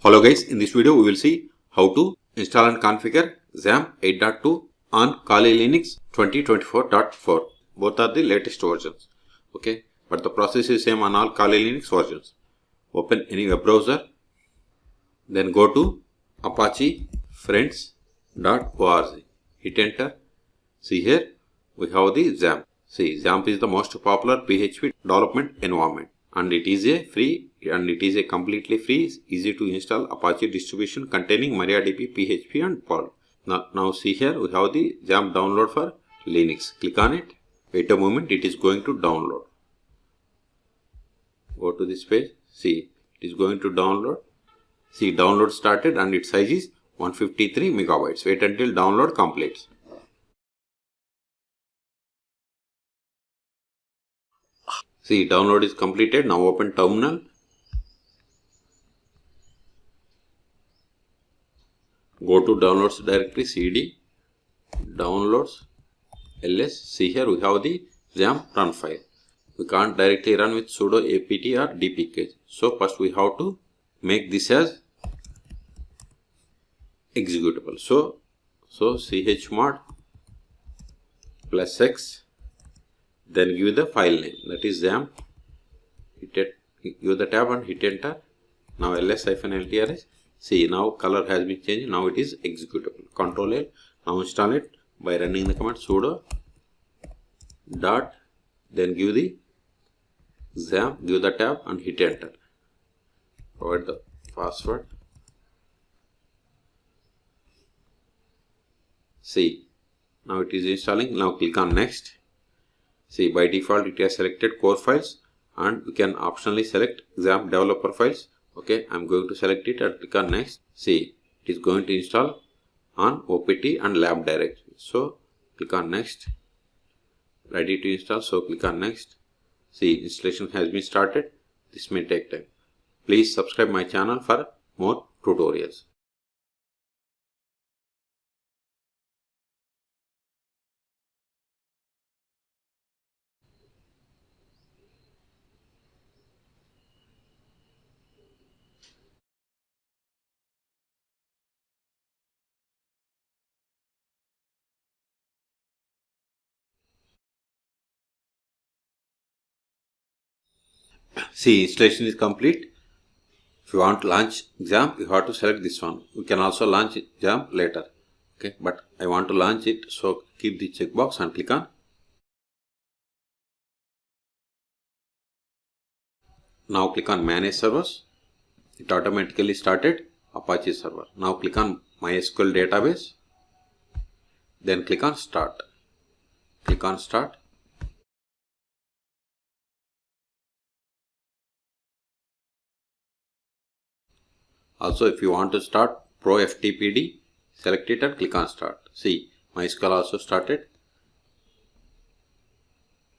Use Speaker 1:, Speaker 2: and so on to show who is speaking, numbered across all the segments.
Speaker 1: Hello guys, in this video we will see how to install and configure XAMPP 8.2 on Kali Linux 2024.4. Both are the latest versions. Okay, but the process is same on all Kali Linux versions. Open any web browser, then go to Apache friends.org. Hit enter. See here we have the XAMPP. See, XAMPP is the most popular PHP development environment, and it is a completely free, easy to install Apache distribution containing MariaDB, PHP and Perl. Now see here we have the XAMPP download for Linux. Click on it. Wait a moment, it is going to download. Go to this page. See, it is going to download. See, download started and its size is 153 megabytes. Wait until download completes. See, download is completed. Now open terminal. Go to downloads directory, cd, downloads, ls. See here we have the XAMPP run file. We can't directly run with sudo apt or dpkg. So first we have to make this as executable. So chmod +x, then give the file name, that is XAMPP. Give the tab and hit enter. Now ls-ltrs. See, now color has been changed. Now it is executable. Control L. Now install it by running the command sudo dot, then give the XAMPP, give the tab and hit enter. Provide the password. See, now it is installing. Now click on next. See, by default it has selected core files, and we can optionally select XAMPP developer files. Okay, I am going to select it and click on next. See, it is going to install on opt and lab directory. So click on next. Ready to install. So click on next. See, installation has been started. This may take time. Please subscribe my channel for more tutorials. See, installation is complete. If you want to launch XAMPP, you have to select this one. You can also launch XAMPP later. Okay, but I want to launch it, so keep the checkbox and click on. Now click on manage servers. It automatically started Apache server. Now click on MySQL database. Then click on start. Click on start. Also, if you want to start Pro FTPD, select it and click on start. See, MySQL also started.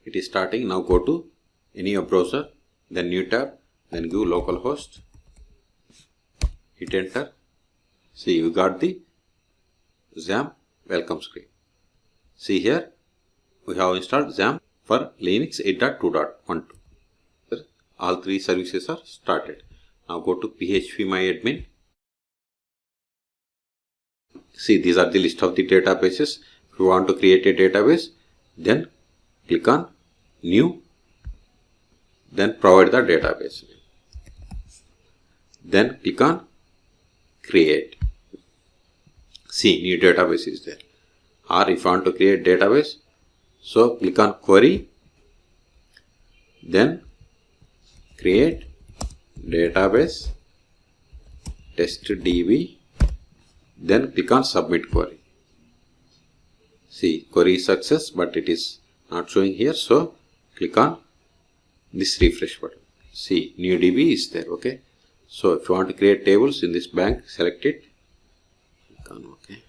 Speaker 1: It is starting. Now go to any web browser, then new tab, then give localhost. Hit enter. See, we got the XAMPP welcome screen. See here, we have installed XAMPP for Linux 8.2.12. All three services are started. Now go to PHPMyAdmin. See, these are the list of the databases. If you want to create a database, then click on new, then provide the database name. Then click on create. See, new database is there. Or if you want to create database, so click on query, then create database testdb, then click on submit query. See, query is success, but it is not showing here, so click on this refresh button. See, new DB is there. Okay, so if you want to create tables in this bank, select it. Click on OK.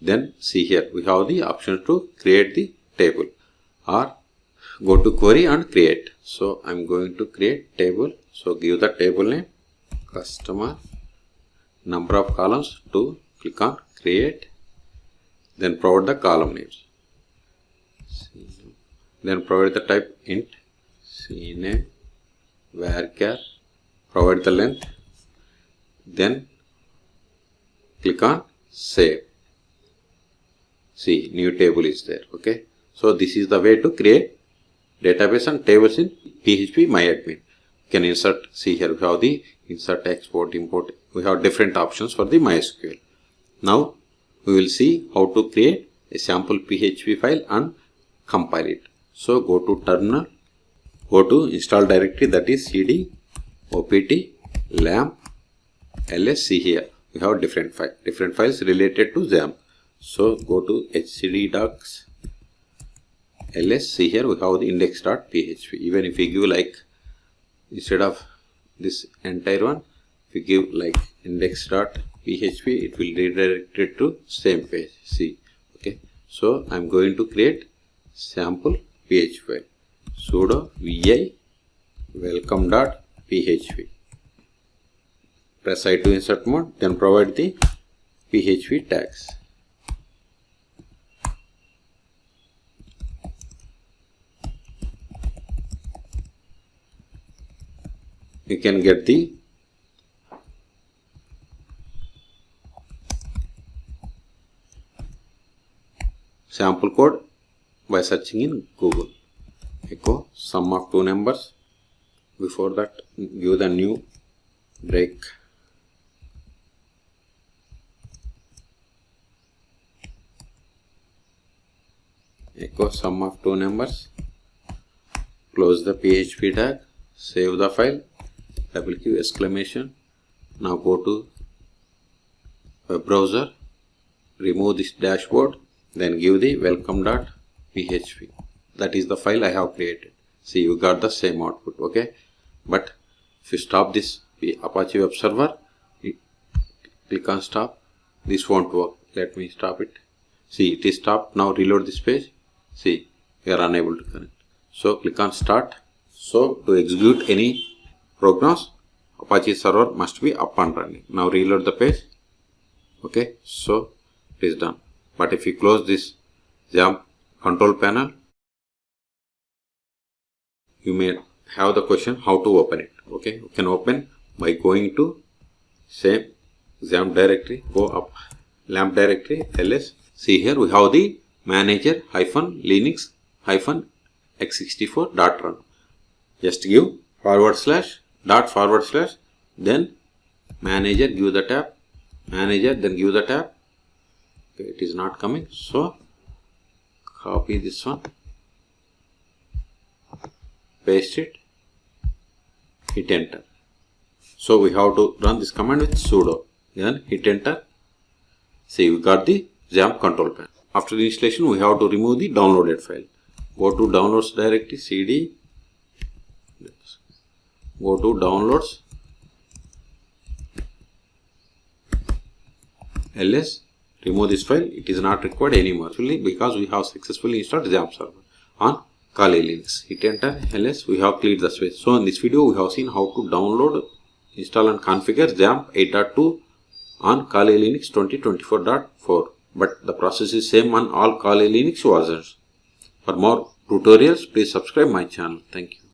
Speaker 1: Then see here we have the option to create the table, or go to query and create. So I am going to create table. So give the table name, customer, number of columns 2, click on create, then provide the column names. Then provide the type int, cname, varchar, provide the length, then click on save. See, new table is there. Okay, so this is the way to create database and tables in PHPMyAdmin. You can insert. See here we have the insert, export, import. We have different options for the MySQL. Now we will see how to create a sample PHP file and compile it. So go to terminal, go to install directory, that is cd opt lamp ls. See here we have different files related to XAMPP. So go to hcd docs ls. See here we have the index.php. Even if we give like, instead of this entire one, if we give like index.php, it will redirect it to same page. See, okay. So I'm going to create sample PHP file. Sudo vi welcome.php. Press I to insert mode, then provide the PHP tags. You can get the sample code by searching in Google. Echo sum of two numbers. Before that, give the new break. Echo sum of two numbers. Close the PHP tag. Save the file. Double Q exclamation. Now go to web browser. Remove this dashboard. Then give the welcome.php. That is the file I have created. See, you got the same output. Okay, but if you stop this Apache web server, click on stop. This won't work. Let me stop it. See, it is stopped. Now reload this page. See, we are unable to connect. So click on start. So to execute any programs, Apache server must be up and running. Now reload the page. Okay, so it is done. But if you close this XAMPP control panel, you may have the question how to open it. Okay, you can open by going to same XAMPP directory, go up lamp directory ls. See here we have the manager -linux -x64.run. Just give // then manager, give the tab, manager, then give the tab. Okay, it is not coming, so copy this one, paste it, hit enter. So we have to run this command with sudo, then hit enter. See, we got the XAMPP control panel. After the installation, we have to remove the downloaded file. Go to downloads directory, cd, go to downloads, ls, remove this file. It is not required anymore because we have successfully installed XAMPP server on Kali Linux. Hit enter, ls, we have cleared the space. So in this video, we have seen how to download, install and configure XAMPP 8.2 on Kali Linux 2024.4. But the process is same on all Kali Linux versions. For more tutorials, please subscribe my channel. Thank you.